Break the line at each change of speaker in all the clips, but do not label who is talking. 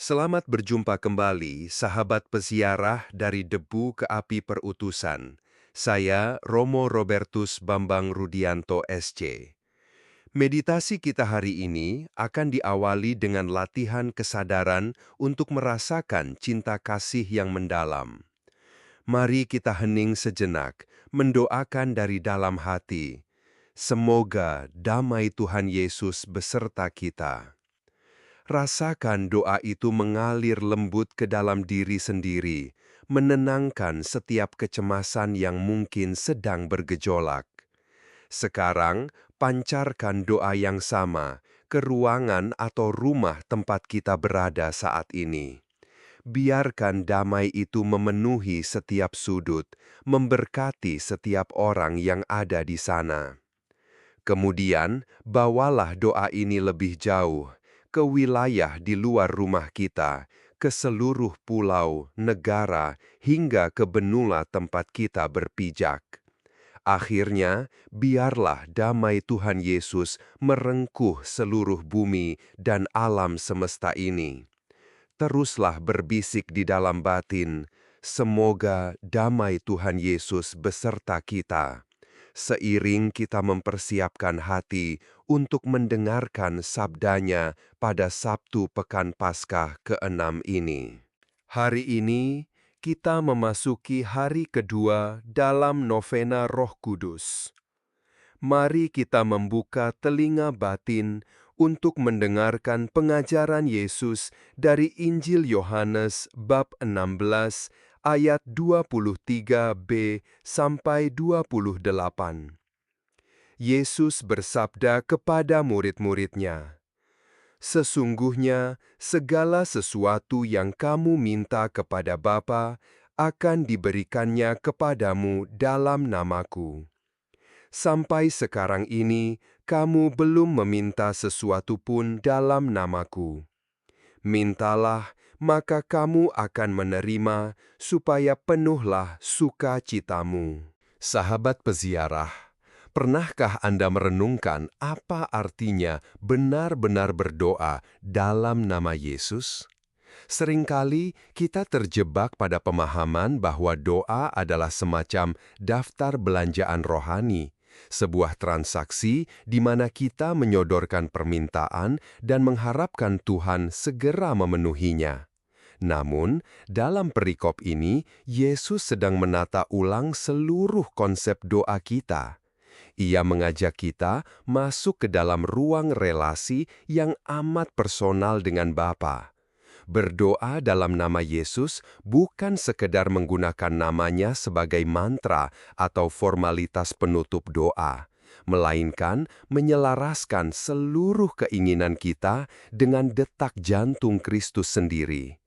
Selamat berjumpa kembali, sahabat peziarah dari Debu ke Api Perutusan. Saya Romo Robertus Bambang Rudianto SC. Meditasi kita hari ini akan diawali dengan latihan kesadaran untuk merasakan cinta kasih yang mendalam. Mari kita hening sejenak, mendoakan dari dalam hati. Semoga damai Tuhan Yesus beserta kita. Rasakan doa itu mengalir lembut ke dalam diri sendiri, menenangkan setiap kecemasan yang mungkin sedang bergejolak. Sekarang, pancarkan doa yang sama ke ruangan atau rumah tempat kita berada saat ini. Biarkan damai itu memenuhi setiap sudut, memberkati setiap orang yang ada di sana. Kemudian, bawalah doa ini lebih jauh, ke wilayah di luar rumah kita, ke seluruh pulau, negara, hingga ke benua tempat kita berpijak. Akhirnya, biarlah damai Tuhan Yesus merengkuh seluruh bumi dan alam semesta ini. Teruslah berbisik di dalam batin, semoga damai Tuhan Yesus beserta kita. Seiring kita mempersiapkan hati untuk mendengarkan sabdanya pada Sabtu Pekan Paskah ke-6 ini. Hari ini, kita memasuki hari kedua dalam novena Roh Kudus. Mari kita membuka telinga batin untuk mendengarkan pengajaran Yesus dari Injil Yohanes bab 16 ayat 23b sampai 28. Yesus bersabda kepada murid-muridnya, "Sesungguhnya segala sesuatu yang kamu minta kepada Bapa akan diberikannya kepadamu dalam namaku. Sampai sekarang ini, kamu belum meminta sesuatu pun dalam namaku. Mintalah, maka kamu akan menerima, supaya penuhlah sukacitamu." Sahabat peziarah, pernahkah Anda merenungkan apa artinya benar-benar berdoa dalam nama Yesus? Seringkali kita terjebak pada pemahaman bahwa doa adalah semacam daftar belanjaan rohani, sebuah transaksi di mana kita menyodorkan permintaan dan mengharapkan Tuhan segera memenuhinya. Namun, dalam perikop ini, Yesus sedang menata ulang seluruh konsep doa kita. Ia mengajak kita masuk ke dalam ruang relasi yang amat personal dengan Bapa. Berdoa dalam nama Yesus bukan sekedar menggunakan namanya sebagai mantra atau formalitas penutup doa, melainkan menyelaraskan seluruh keinginan kita dengan detak jantung Kristus sendiri.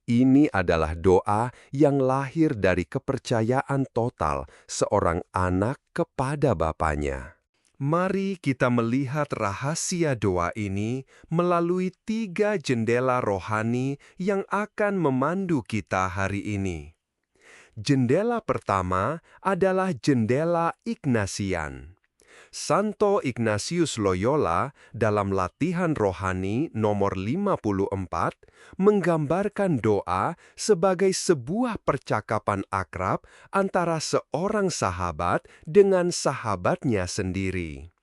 Ini adalah doa yang lahir dari kepercayaan total seorang anak kepada Bapanya. Mari kita melihat rahasia doa ini melalui 3 jendela rohani yang akan memandu kita hari ini. Jendela pertama adalah jendela Ignasian. Santo Ignatius Loyola dalam Latihan Rohani nomor 54 menggambarkan doa sebagai sebuah percakapan akrab antara seorang sahabat dengan sahabatnya sendiri.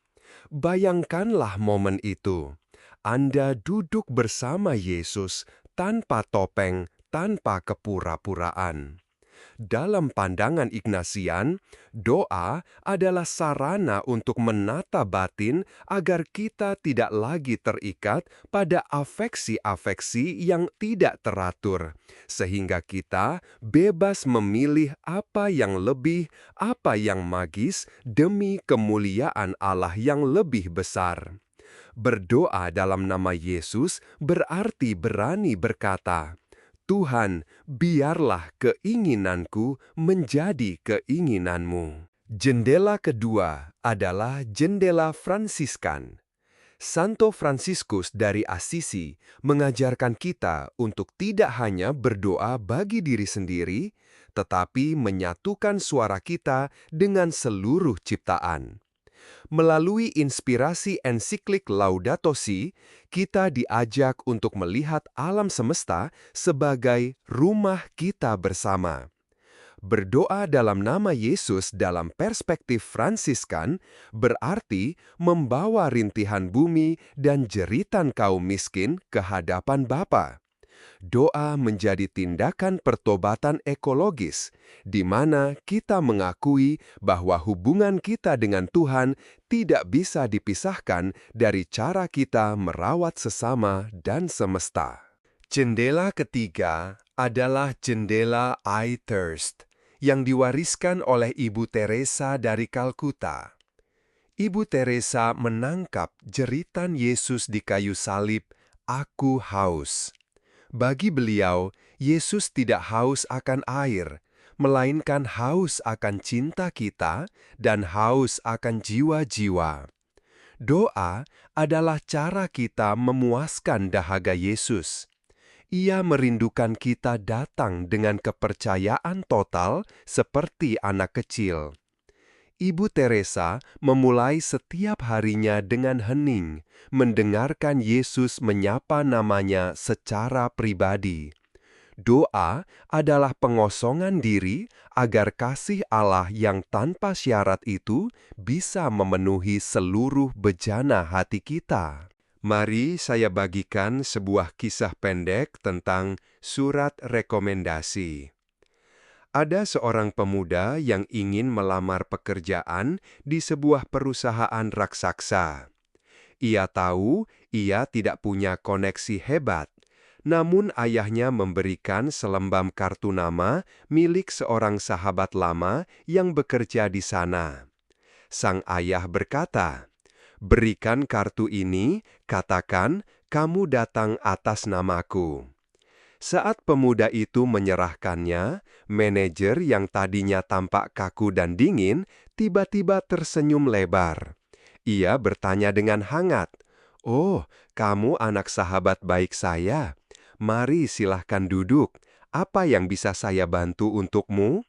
Bayangkanlah momen itu. Anda duduk bersama Yesus tanpa topeng, tanpa kepura-puraan. Dalam pandangan Ignasian, doa adalah sarana untuk menata batin agar kita tidak lagi terikat pada afeksi-afeksi yang tidak teratur, sehingga kita bebas memilih apa yang lebih, apa yang magis demi kemuliaan Allah yang lebih besar. Berdoa dalam nama Yesus berarti berani berkata, "Tuhan, biarlah keinginanku menjadi keinginanmu." Jendela kedua adalah jendela Fransiskan. Santo Fransiskus dari Assisi mengajarkan kita untuk tidak hanya berdoa bagi diri sendiri, tetapi menyatukan suara kita dengan seluruh ciptaan. Melalui inspirasi ensiklik Laudato Si, kita diajak untuk melihat alam semesta sebagai rumah kita bersama. Berdoa dalam nama Yesus dalam perspektif Fransiskan berarti membawa rintihan bumi dan jeritan kaum miskin ke hadapan Bapa. Doa menjadi tindakan pertobatan ekologis, di mana kita mengakui bahwa hubungan kita dengan Tuhan tidak bisa dipisahkan dari cara kita merawat sesama dan semesta. Jendela ketiga adalah jendela I Thirst, yang diwariskan oleh Ibu Teresa dari Kalkuta. Ibu Teresa menangkap jeritan Yesus di kayu salib, "Aku haus." Bagi beliau, Yesus tidak haus akan air, melainkan haus akan cinta kita dan haus akan jiwa-jiwa. Doa adalah cara kita memuaskan dahaga Yesus. Ia merindukan kita datang dengan kepercayaan total seperti anak kecil. Ibu Teresa memulai setiap harinya dengan hening, mendengarkan Yesus menyapa namanya secara pribadi. Doa adalah pengosongan diri agar kasih Allah yang tanpa syarat itu bisa memenuhi seluruh bejana hati kita. Mari saya bagikan sebuah kisah pendek tentang surat rekomendasi. Ada seorang pemuda yang ingin melamar pekerjaan di sebuah perusahaan raksasa. Ia tahu ia tidak punya koneksi hebat, namun ayahnya memberikan selembam kartu nama milik seorang sahabat lama yang bekerja di sana. Sang ayah berkata, "Berikan kartu ini, katakan, kamu datang atas namaku." Saat pemuda itu menyerahkannya, manajer yang tadinya tampak kaku dan dingin tiba-tiba tersenyum lebar. Ia bertanya dengan hangat, "Oh, kamu anak sahabat baik saya. Mari silahkan duduk. Apa yang bisa saya bantu untukmu?"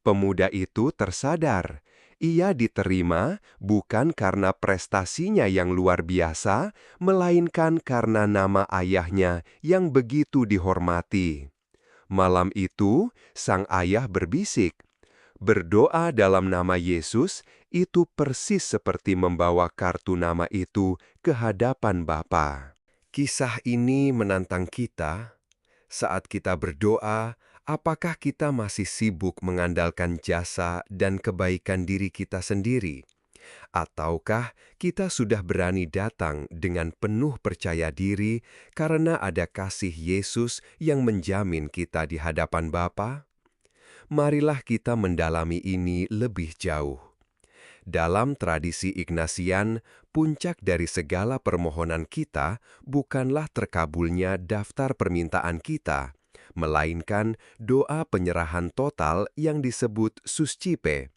Pemuda itu tersadar. Ia diterima bukan karena prestasinya yang luar biasa, melainkan karena nama ayahnya yang begitu dihormati. Malam itu, sang ayah berbisik, "Berdoa dalam nama Yesus itu persis seperti membawa kartu nama itu ke hadapan Bapa." Kisah ini menantang kita. Saat kita berdoa, apakah kita masih sibuk mengandalkan jasa dan kebaikan diri kita sendiri? Ataukah kita sudah berani datang dengan penuh percaya diri karena ada kasih Yesus yang menjamin kita di hadapan Bapa? Marilah kita mendalami ini lebih jauh. Dalam tradisi Ignatian, puncak dari segala permohonan kita bukanlah terkabulnya daftar permintaan kita, melainkan doa penyerahan total yang disebut suscipe.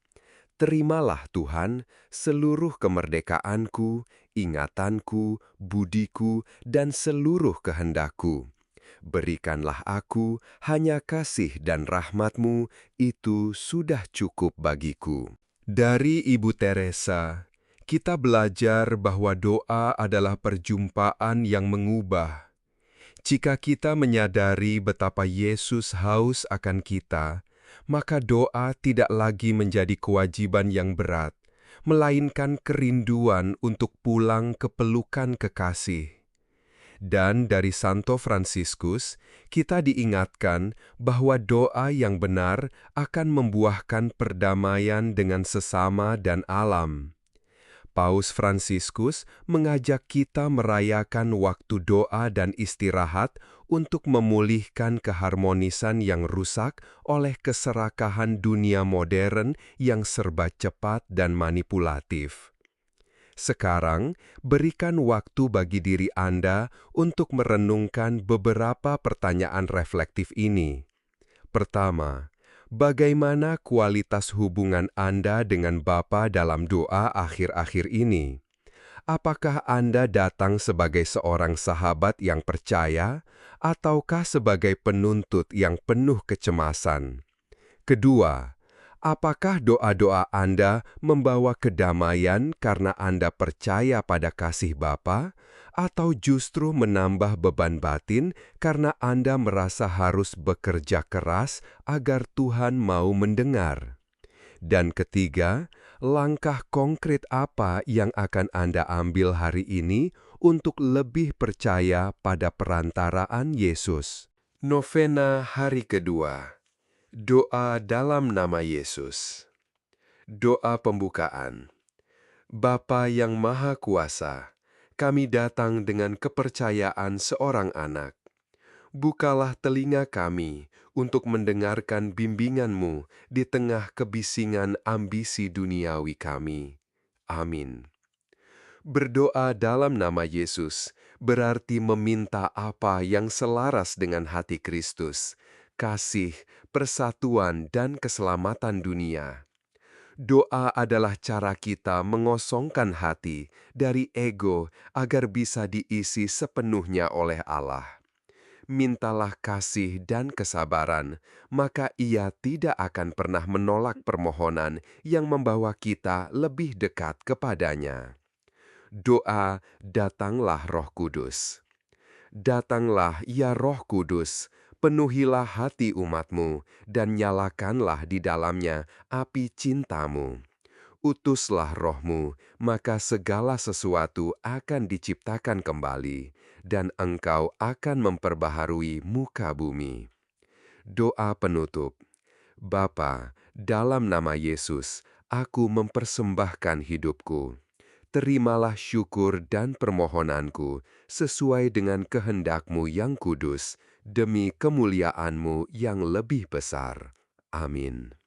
"Terimalah Tuhan seluruh kemerdekaanku, ingatanku, budiku, dan seluruh kehendakku. Berikanlah aku hanya kasih dan rahmat-Mu, itu sudah cukup bagiku." Dari Ibu Teresa, kita belajar bahwa doa adalah perjumpaan yang mengubah. Jika kita menyadari betapa Yesus haus akan kita, maka doa tidak lagi menjadi kewajiban yang berat, melainkan kerinduan untuk pulang ke pelukan kekasih. Dan dari Santo Fransiskus, kita diingatkan bahwa doa yang benar akan membuahkan perdamaian dengan sesama dan alam. Paus Fransiskus mengajak kita merayakan waktu doa dan istirahat untuk memulihkan keharmonisan yang rusak oleh keserakahan dunia modern yang serba cepat dan manipulatif. Sekarang, berikan waktu bagi diri Anda untuk merenungkan beberapa pertanyaan reflektif ini. Pertama, bagaimana kualitas hubungan Anda dengan Bapa dalam doa akhir-akhir ini? Apakah Anda datang sebagai seorang sahabat yang percaya, ataukah sebagai penuntut yang penuh kecemasan? Kedua, Apakah doa-doa Anda membawa kedamaian karena Anda percaya pada kasih Bapa, atau justru menambah beban batin karena Anda merasa harus bekerja keras agar Tuhan mau mendengar? Dan ketiga, langkah konkret apa yang akan Anda ambil hari ini untuk lebih percaya pada perantaraan Yesus? Novena hari kedua. Doa dalam nama Yesus. Doa pembukaan. Bapa yang Maha Kuasa, kami datang dengan kepercayaan seorang anak. Bukalah telinga kami untuk mendengarkan bimbingan-Mu di tengah kebisingan ambisi duniawi kami. Amin. Berdoa dalam nama Yesus berarti meminta apa yang selaras dengan hati Kristus, kasih, persatuan, dan keselamatan dunia. Doa adalah cara kita mengosongkan hati dari ego agar bisa diisi sepenuhnya oleh Allah. Mintalah kasih dan kesabaran, maka Ia tidak akan pernah menolak permohonan yang membawa kita lebih dekat kepadanya. Doa, datanglah Roh Kudus. Datanglah ya Roh Kudus, penuhilah hati umat-Mu, dan nyalakanlah di dalamnya api cinta-Mu. Utuslah Roh-Mu, maka segala sesuatu akan diciptakan kembali, dan Engkau akan memperbaharui muka bumi. Doa penutup. Bapa, dalam nama Yesus, aku mempersembahkan hidupku. Terimalah syukur dan permohonanku sesuai dengan kehendak-Mu yang kudus, demi kemuliaan-Mu yang lebih besar. Amin.